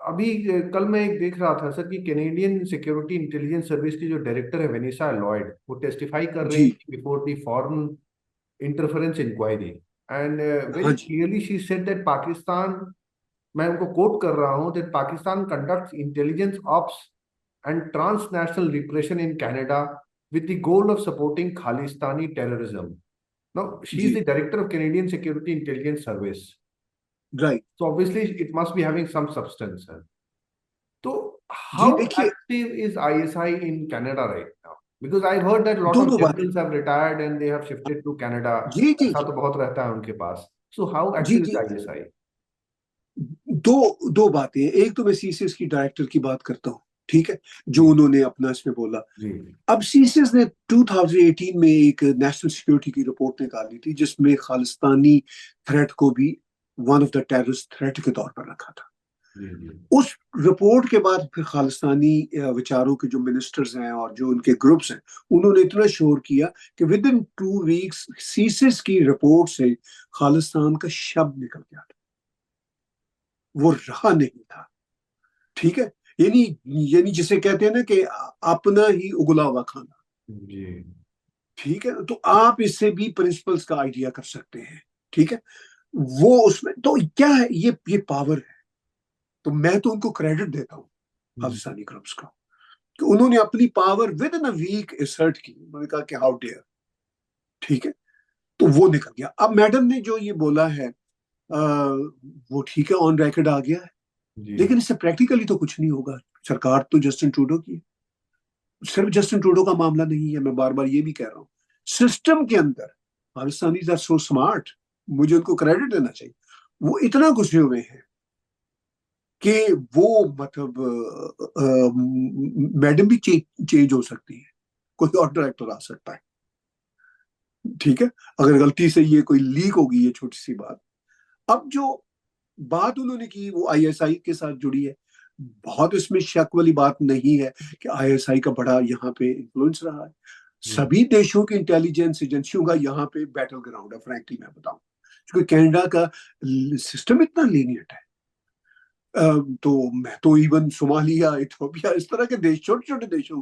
अभी कल मैं एक देख रहा था सर कि कैनेडियन सिक्योरिटी इंटेलिजेंस सर्विस की जो डायरेक्टर है वेनिसा लॉयड, वो टेस्टिफाई कर रही जी। थी before the foreign interference inquiry, and very हाँ जी clearly she said that Pakistan, मैं उनको कोट कर रहा हूं, that Pakistan conducts intelligence ops and transnational repression in Canada with the goal of supporting Khalistani terrorism. Now, she is जी। the director of Canadian Security Intelligence Service. Right. So obviously, it must be having some substance. Sir. So, जी how देखिए, active is ISI in Canada right now? Because I heard that a lot of दोनों बातें। generals have retired and they have shifted to Canada. जी जी ऐसा जी तो बहुत रहता है उनके पास. So, how ji active is ji. ISI? दो दो बातें। एक तो मैं सीसीएस की डायरेक्टर की बात करता हूँ, ठीक है, जो जी उन्होंने अपना इसमें बोला। जी अब सीसीएस ने 2018 में एक नेशनल सिक्योरिटी की रिपोर्ट निकाली थी जिसमें खालिस्तानी थ्रेट को भी one of the terrorist threat के तौर पर रखा था। जी जी उस रिपोर्ट के बाद फिर खालिस्तानी विचारों के जो मिनिस्टर्स हैं और जो उनके ग्रुप्स हैं, उन्होंने इतना शोर किया कि विद इन 2 वीक्स सीसीएस की रिपोर्ट से खालिस्तान का शब्द निकल गया था, वो रहा नहीं था। ठीक है, यानी यानी जिसे कहते हैं ना कि अपना ही उगला हुआ खाना। जी। ठीक है, तो आप इससे भी प्रिंसिपल्स का आइडिया कर सकते हैं। ठीक है, वो उसमें तो क्या है, ये पावर है। तो मैं तो उनको क्रेडिट देता हूँ हम्म, खालिस्तानी ग्रुप्स को कि उन्होंने अपनी power within a week assert की। उन्होंने कहा कि हाउ डेयर। ठीक है, तो वो निकल गया। अब मैडम ने जो ये बोला है वो ठीक है, ऑन रिकॉर्ड आ गया है। जी लेकिन इससे प्रैक्टिकली तो कुछ नहीं होगा। सरकार तो जस्टिन ट्रूडो की है, सिर्फ जस्टिन ट्रूडो का मामला नहीं है। मैं बार बार ये भी कह रहा हूँ, सिस्टम के अंदर पाकिस्तानीज आर सो स्मार्ट, मुझे उनको क्रेडिट देना चाहिए। वो इतना घुसे हुए हैं कि वो मतलब मैडम भी चेंज हो सकती है, कोई और डायरेक्टर आ सकता है। ठीक है, अगर गलती से ये कोई लीक होगी, ये छोटी सी बात। अब जो बात उन्होंने की वो आईएसआई के साथ जुड़ी है। बहुत इसमें शक वाली बात नहीं है कि आईएसआई का बड़ा यहाँ पे इन्फ्लुएंस रहा है। जी सभी देशों की इंटेलिजेंस एजेंसियों का यहाँ पे बैटल ग्राउंड है, फ्रैंकली मैं बताऊं, क्योंकि कनाडा का सिस्टम इतना लीनियंट है। तो मैं तो इवन सोमालिया, इथोपिया, इस तरह के देश, छोटे छोटे देशों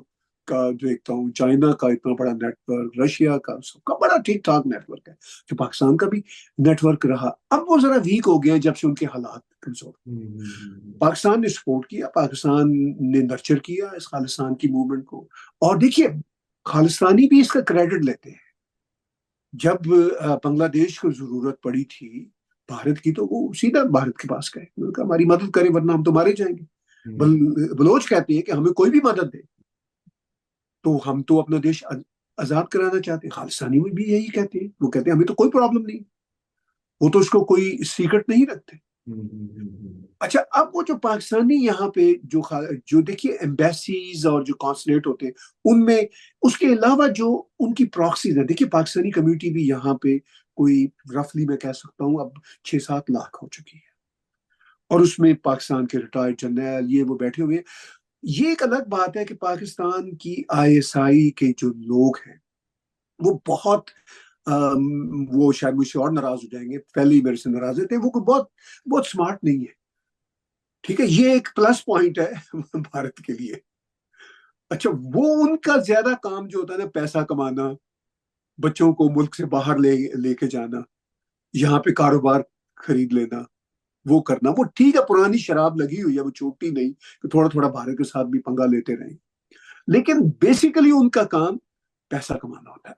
का जो देखता हूँ, चाइना का इतना बड़ा नेटवर्क, रशिया का, सबका बड़ा ठीक ठाक नेटवर्क है। जो पाकिस्तान का भी नेटवर्क रहा, अब वो जरा वीक हो गया जब से उनके हालात कमजोर। हम्म। पाकिस्तान ने सपोर्ट किया, पाकिस्तान ने नर्चर किया इस खालिस्तान की मूवमेंट को। और देखिए, खालिस्तानी भी इसका क्रेडिट लेते हैं। जब बांग्लादेश को जरूरत पड़ी थी भारत की, तो वो सीधा भारत के पास गए, उन्होंने कहा हमारी मदद करें वरना हम तो मारे जाएंगे। हम्म, बलोच कहते हैं कि हमें कोई भी मदद दे तो हम तो अपना देश आजाद कराना चाहते हैं। खालिस्तानी में भी यही कहते हैं, वो कहते हैं हमें तो कोई प्रॉब्लम नहीं, वो तो उसको कोई सीक्रेट नहीं रखते। हम्म। अच्छा, अब वो जो पाकिस्तानी यहाँ पे जो देखिए एम्बेसीज और जो कॉन्सुलेट होते हैं उनमें, उसके अलावा जो उनकी प्रॉक्सीज है, देखिए पाकिस्तानी कम्युनिटी भी यहाँ पे कोई रफली मैं कह सकता हूँ अब 6-7 लाख हो चुकी है। और उसमें पाकिस्तान के रिटायर्ड जनरल ये वो बैठे हुए हैं। ये एक अलग बात है कि पाकिस्तान की आईएसआई के जो लोग हैं वो बहुत वो शायद मुझसे और नाराज हो जाएंगे, पहले ही मेरे से नाराज थे, वो कोई बहुत बहुत स्मार्ट नहीं है। ठीक है, ये एक प्लस पॉइंट है भारत के लिए। अच्छा, वो उनका ज्यादा काम जो होता है ना, पैसा कमाना, बच्चों को मुल्क से बाहर लेके जाना, यहाँ पे कारोबार खरीद लेना, वो करना, वो ठीक है, पुरानी शराब लगी हुई है, वो छूटती नहीं कि थोड़ा थोड़ा भारत के साथ भी पंगा लेते रहे। लेकिन बेसिकली उनका काम पैसा कमाना होता है।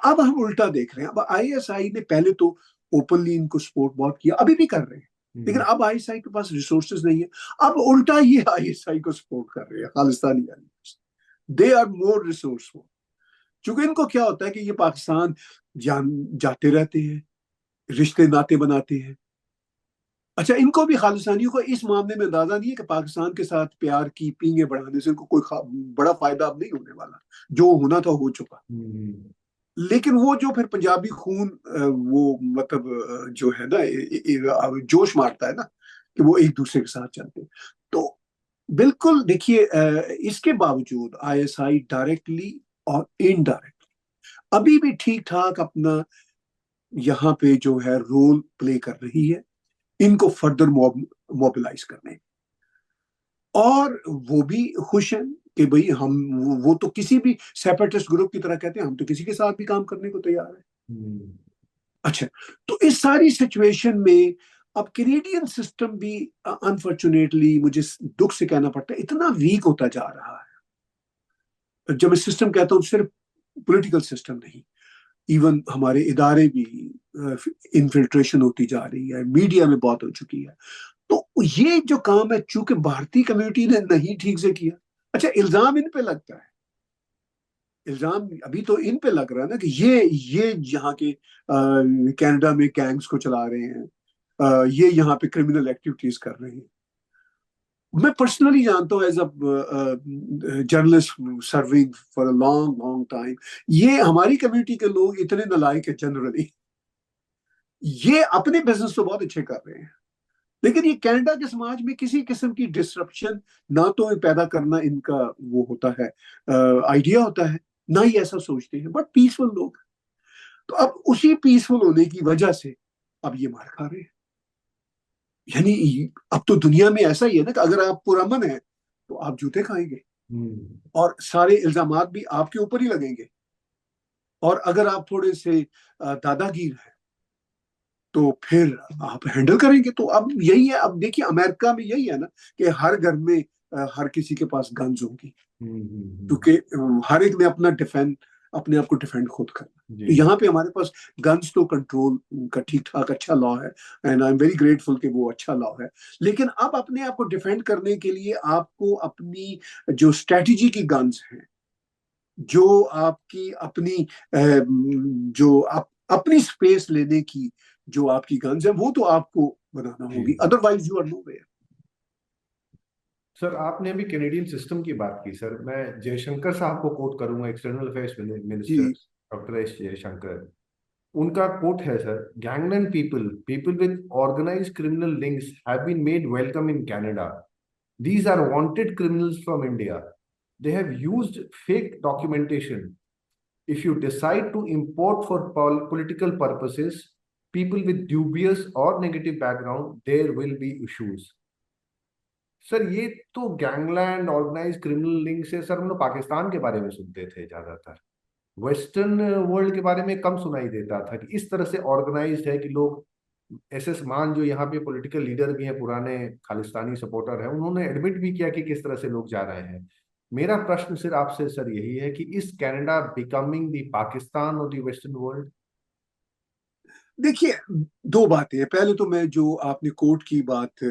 अब हम उल्टा देख रहे हैं। अब आईएसआई ने पहले तो ओपनली इनको सपोर्ट बहुत किया, अभी भी कर रहे हैं, लेकिन अब आईएसआई के पास रिसोर्सेज नहीं है। अब उल्टा ये आईएसआई को सपोर्ट कर रहे हैं Khalistani. They are more resourceful, क्योंकि इनको क्या होता है कि ये पाकिस्तान जाते रहते हैं, रिश्ते नाते बनाते हैं। अच्छा, इनको भी खालिस्तानियों को इस मामले में अंदाजा नहीं है कि पाकिस्तान के साथ प्यार की पींगे बढ़ाने से इनको कोई बड़ा फायदा अब नहीं होने वाला, जो होना था हो चुका। हम्म। लेकिन वो जो फिर पंजाबी खून वो मतलब जो है ना जोश मारता है ना कि वो एक दूसरे के साथ चलते हैं। तो बिल्कुल देखिए, इसके बावजूद आईएसआई डायरेक्टली और इनडायरेक्टली अभी भी ठीक ठाक अपना यहाँ पे जो है रोल प्ले कर रही है, इनको फर्दर मोबिलाइज करने। और वो भी खुश हैं कि भाई हम वो तो किसी भी सेपरेटिस्ट ग्रुप की तरह कहते हैं, हम तो किसी के साथ भी काम करने को तैयार है। हम्म। अच्छा, तो इस सारी सिचुएशन में अब कैनेडियन सिस्टम भी अनफॉर्चुनेटली मुझे दुख से कहना पड़ता है इतना वीक होता जा रहा है। जब मैं सिस्टम कहता हूँ सिर्फ पॉलिटिकल सिस्टम नहीं, इवन हमारे इदारे भी इन्फिल्ट्रेशन होती जा रही है, मीडिया में बहुत हो चुकी है। तो ये जो काम है चूंकि भारतीय कम्युनिटी ने नहीं ठीक से किया। अच्छा, इल्जाम इन पे लगता है, इल्जाम अभी तो इन पे लग रहा है ना कि ये यहाँ के कनाडा में गैंग्स को चला रहे हैं, ये यहाँ पे क्रिमिनल एक्टिविटीज कर रहे हैं। मैं पर्सनली जानता हूँ as a journalist serving for a long long time, ये हमारी कम्युनिटी के लोग इतने नालायक है जनरली, ये अपने बिजनेस तो बहुत अच्छे कर रहे हैं, लेकिन ये कनाडा के समाज में किसी किस्म की डिसरप्शन ना तो पैदा करना इनका वो होता है, आइडिया होता है, ना ही ऐसा सोचते हैं, बट पीसफुल लोग। तो अब उसी पीसफुल होने की वजह से अब ये मार खा रहे हैं। यानी अब तो दुनिया में ऐसा ही है ना कि अगर आप पुरअमन है तो आप जूते खाएंगे हम्म। और सारे इल्जामात भी आपके ऊपर ही लगेंगे। और अगर आप थोड़े से दादागीर हैं तो फिर आप हैंडल करेंगे। तो अब यही है, अब देखिए अमेरिका में यही है ना कि हर घर में हर किसी के पास गन्स होंगी, हम्म। क्योंकि हर एक ने अपना डिफेंड, अपने आप को डिफेंड खुद करना। जी। तो यहाँ पे हमारे पास गन्स तो कंट्रोल का ठीक ठाक अच्छा लॉ है, and I am very grateful कि वो अच्छा लॉ है। लेकिन अब अपने आप को डिफेंड करने के लिए आपको अपनी जो स्ट्रेटजी की गन्स हैं, जो आपकी अपनी जो आप अपनी स्पेस लेने की जो आपकी गन्स है, वो तो आपको बनाना जी। होगी, otherwise you are no way. Sir आपने अभी कैनेडियन सिस्टम की बात की सर, मैं जयशंकर साहब को कोट करूंगा, external affairs minister ji doctor S Jaishankar. उनका कोट है sir, gangman people people with organised criminal links have been made welcome in Canada. These are wanted criminals from India. They have used fake documentation. If you decide to import for political purposes, people with dubious or negative background, there will be issues. Sir ये तो गैंगलैंड ऑर्गेनाइज क्रिमिनल लिंक से सर हम लोग पाकिस्तान के बारे में सुनते थे ज्यादातर, वेस्टर्न वर्ल्ड के बारे में कम सुनाई देता था कि इस तरह से ऑर्गेनाइज्ड है कि लोग, एस एस मान जो यहाँ पे पॉलिटिकल लीडर भी हैं, पुराने खालिस्तानी सपोर्टर हैं, उन्होंने एडमिट भी किया कि किस तरह से लोग जा रहे हैं। मेरा प्रश्न सिर्फ आपसे सर यही है कि इस कनाडा बिकमिंग द पाकिस्तान और द वेस्टर्न वर्ल्ड। देखिए, दो बातें हैं। पहले तो मैं जो आपने कोर्ट की बात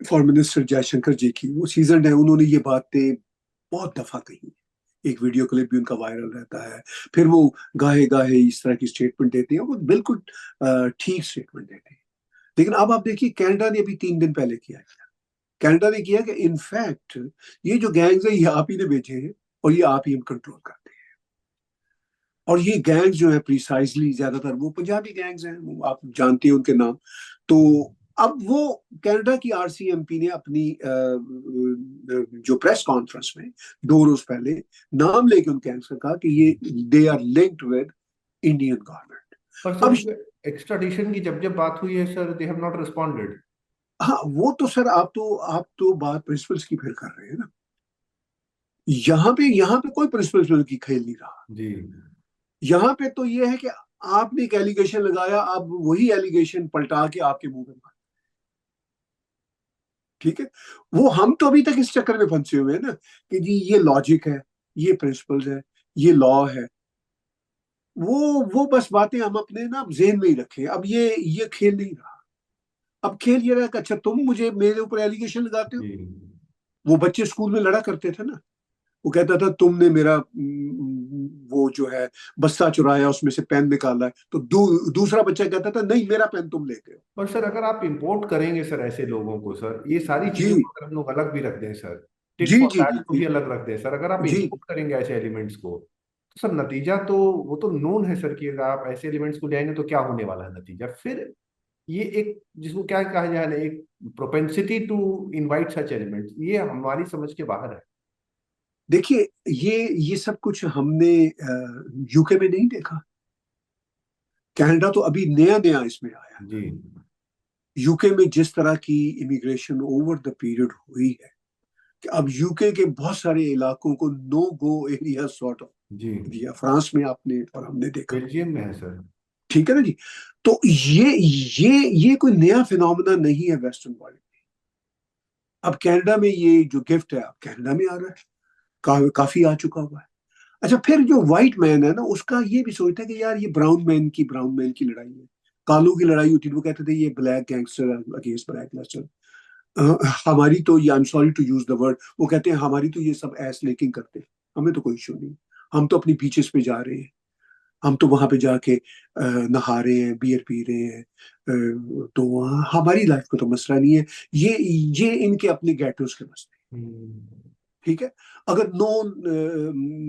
फॉरेन मिनिस्टर जयशंकर जी की, वो सीजन है, उन्होंने ये बातें बहुत दफा कही। एक वीडियो क्लिप भी उनका वायरल रहता है, फिर वो गाहे गाहे इस तरह की स्टेटमेंट देते हैं, वो बिल्कुल ठीक स्टेटमेंट देते हैं। लेकिन अब आप देखिए कनाडा ने अभी 3 दिन पहले किया है, कनाडा ने किया कि इनफैक्ट ये जो गैंग्स है ये आप ही ने भेजे हैं और ये आप ही हम कंट्रोल करते हैं। और ये गैंग्स जो है प्रिसाइजली ज्यादातर वो पंजाबी गैंग्स हैं, वो आप जानते हैं उनके नाम। तो अब वो कनाडा की आरसीएमपी ने अपनी जो प्रेस कॉन्फ्रेंस में 2 रोज पहले नाम लेके उन गैंग्स का कहा कि ये they are linked with Indian government. पर सर अब उनके एक्स्ट्राडिशन की जब जब बात हुई है sir, they have not responded. हाँ, वो तो सर आप तो बात प्रिंसिपल्स की फिर कर रहे हैं ना। यहाँ पे कोई प्रिंसिपल की खेल नहीं रहा। जी। यहाँ पे तो ये है कि आपने एक एलिगेशन लगाया, आप वही एलिगेशन पलटा के आपके मुंह में मार, ठीक है। वो हम तो अभी तक इस चक्कर में फंसे हुए हैं ना कि जी ये लॉजिक है, ये प्रिंसिपल्स है, ये लॉ है। वो बस बातें हम अपने ना जेहन में ही रखें। अब ये खेल नहीं रहा। अब खेल ये रहा कि अच्छा तुम मुझे मेरे ऊपर एलिगेशन लगाते हो। जी। वो बच्चे स्कूल में लड़ा करते थे ना, वो कहता था तुमने मेरा वो जो है बस्ता चुराया, उसमें से पेन निकाला है। तो दूसरा बच्चा कहता था नहीं, मेरा पेन तुम ले गए हो। पर सर अगर आप इंपोर्ट करेंगे सर ऐसे लोगों को, सर ये सारी जी चीजों को अगर हम लोग अलग भी रख दें सर, टिट जी फॉर जी जी टैट को जी भी अलग रख दें सर, अगर आप जी। इंपोर्ट करेंगे ऐसे एलिमेंट्स को, तो सर नतीजा तो वो तो नोन है सर कि अगर आप ऐसे एलिमेंट्स को ले आएंगे तो क्या होने वाला है नतीजा फिर। ये एक जिसको क्या कहा जाए ना, एक propensity to invite such elements, ये हमारी समझ के बाहर है। देखिए, ये सब कुछ हमने यूके में नहीं देखा। कनाडा तो अभी नया नया इसमें आया। जी यूके में जिस तरह की इमिग्रेशन ओवर द पीरियड हुई है कि अब यूके के बहुत सारे इलाकों को no go area sort of जी। दिया, फ्रांस में आपने और हमने देखा। बेल्जियम में है सर। ठीक है ना जी। तो ये कोई नया फिनोमेना नहीं है वेस्टर्न वर्ल्ड। अब कनाडा में ये जो गिफ्ट है, अब कनाडा में आ रहा है, काफी आ चुका हुआ है। अच्छा, फिर जो व्हाइट मैन है ना, उसका ये भी सोचता है कि यार ये ब्राउन मैन की लड़ाई है, कालों की लड़ाई होती है। वो कहते थे ये black gangster against black gangster. हमारी तो ये, I am sorry to use the word, वो कहते हैं हमारी तो ये सब ऐस लेकिन करते हैं, हमें तो कोई इशू नहीं। हम तो अपनी बीचेस पे जा रहे हैं, हम तो वहां पे जाके नहा रहे हैं, बियर पी रहे हैं। तो वहाँ हमारी लाइफ को तो मसला नहीं है। ये इनके अपने गेटोस के मसले हैं। हम्म। ठीक है। अगर नॉन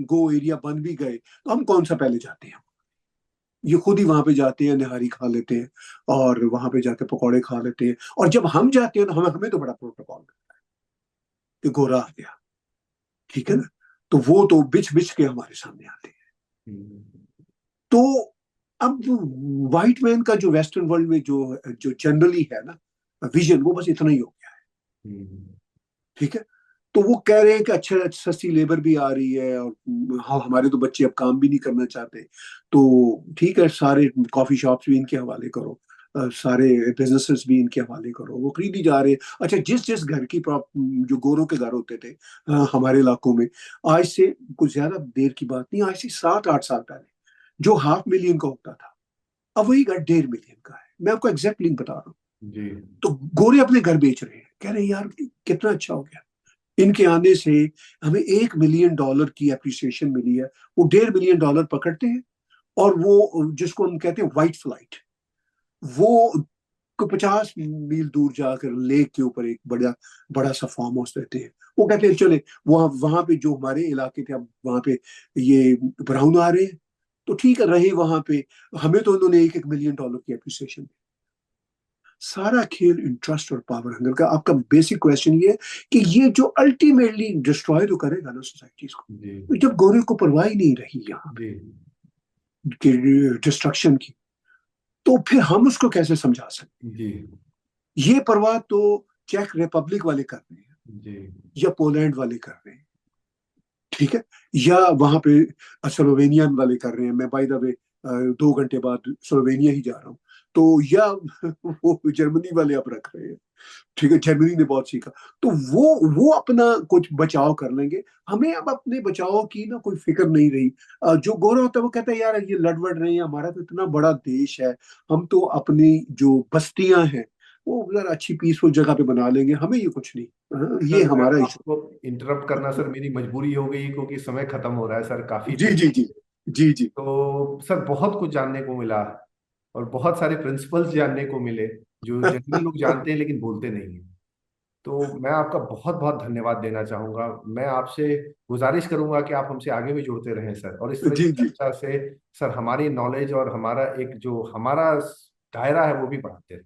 गो एरिया बन भी गए तो हम कौन सा पहले जाते हैं? ये खुद ही वहां पे जाते हैं, निहारी खा लेते हैं और वहां पे जाके पकौड़े खा लेते हैं। और जब हम जाते हैं तो हमें हमें तो बड़ा प्रोटोकॉल कि गोरा आ गया। ठीक है ना। तो वो तो बिछ बिछ के हमारे सामने आते हैं। हम्म। तो अब व्हाइट मैन का जो वेस्टर्न वर्ल्ड में जो जो जनरली है ना विजन, वो बस इतना ही हो गया है। हम्म। ठीक है। तो वो कह रहे हैं कि अच्छा, सस्ती लेबर भी आ रही है और हाँ, हमारे तो बच्चे अब काम भी नहीं करना चाहते। तो ठीक है, सारे कॉफी शॉप्स भी इनके हवाले करो, सारे बिजनेसेस भी इनके हवाले करो, वो खरीदी जा रहे हैं। अच्छा, जिस जिस घर की जो गोरों के घर होते थे हमारे इलाकों में, आज से कुछ ज्यादा देर की बात नहीं, आज से 7-8 साल पहले जो 500,000 का होता था, अब वही घर 1.5 मिलियन का है। मैं आपको एग्जैक्ट लिंक बता रहा हूँ। जी। तो गोरे अपने घर बेच रहे हैं, कह रहे हैं यार कितना अच्छा हो गया, इनके आने से हमें $1 मिलियन की एप्रिसिएशन मिली है। वो $1.5 मिलियन पकड़ते हैं और वो जिसको हम कहते हैं व्हाइट फ्लाइट, वो को 50 मील दूर जाकर लेक के ऊपर एक बड़ा बड़ा सा फार्म हाउस रहते हैं। वो कहते हैं चले वहां वहां पे जो हमारे इलाके थे, अब वहां पे ये ब्राउन आ रहे हैं, तो ठीक है रहे वहां पे। हमें तो उन्होंने $1-1 मिलियन की एप्रिसिएशन। सारा खेल इंटरेस्ट और पावर हंगर का। आपका बेसिक क्वेश्चन ये है कि ये जो अल्टीमेटली डिस्ट्रॉय तो करेगा ना सोसाइटीज को, जी। तो जब गोरे को परवाह ही नहीं रही यहाँ जी। की डिस्ट्रक्शन की, तो फिर हम उसको कैसे समझा सकते जी। हैं? ये परवाह तो चेक रिपब्लिक वाले कर रहे हैं जी। या पोलैंड वाले कर रहे हैं। ठीक है। या वहां पे स्लोवेनियन वाले कर रहे हैं। मैं बाय द वे 2 घंटे बाद स्लोवेनिया ही जा रहा हूँ। तो या वो जर्मनी वाले अब रख रहे हैं। ठीक है, जर्मनी ने बहुत सीखा। तो वो अपना कुछ बचाव कर लेंगे। हमें अब अपने बचाव की ना कोई फिक्र नहीं रही। जो गोरा होता है वो कहता है यार ये लड़ रहे हैं, हमारा तो इतना बड़ा देश है, हम तो अपनी जो बस्तियां हैं वो जरा अच्छी पीसफुल जगह पे बना लेंगे, हमें ये कुछ नहीं। ये सर मैं हमारा इशू। आपको इंटरप्ट करना सर मेरी मजबूरी हो गई क्योंकि समय खत्म हो रहा है सर, काफी जी थे। जी जी जी जी तो सर बहुत कुछ जानने को मिला और बहुत सारे प्रिंसिपल्स जानने को मिले जो जनरली लोग जानते हैं लेकिन बोलते नहीं हैं। तो मैं आपका बहुत बहुत धन्यवाद देना चाहूंगा। मैं आपसे गुजारिश करूंगा कि आप हमसे आगे भी जुड़ते रहें सर, और इस तरह की जी जी। चर्चा से सर हमारी नॉलेज और हमारा एक जो हमारा दायरा है वो भी बढ़ाते रहे।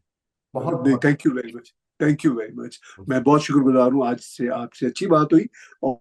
बहुत नहीं, बहुत thank you very much. Thank you very much. मैं धन्यवाद। बहुत शुक्रगुजार हूँ, आज से आपसे अच्छी बात हुई। और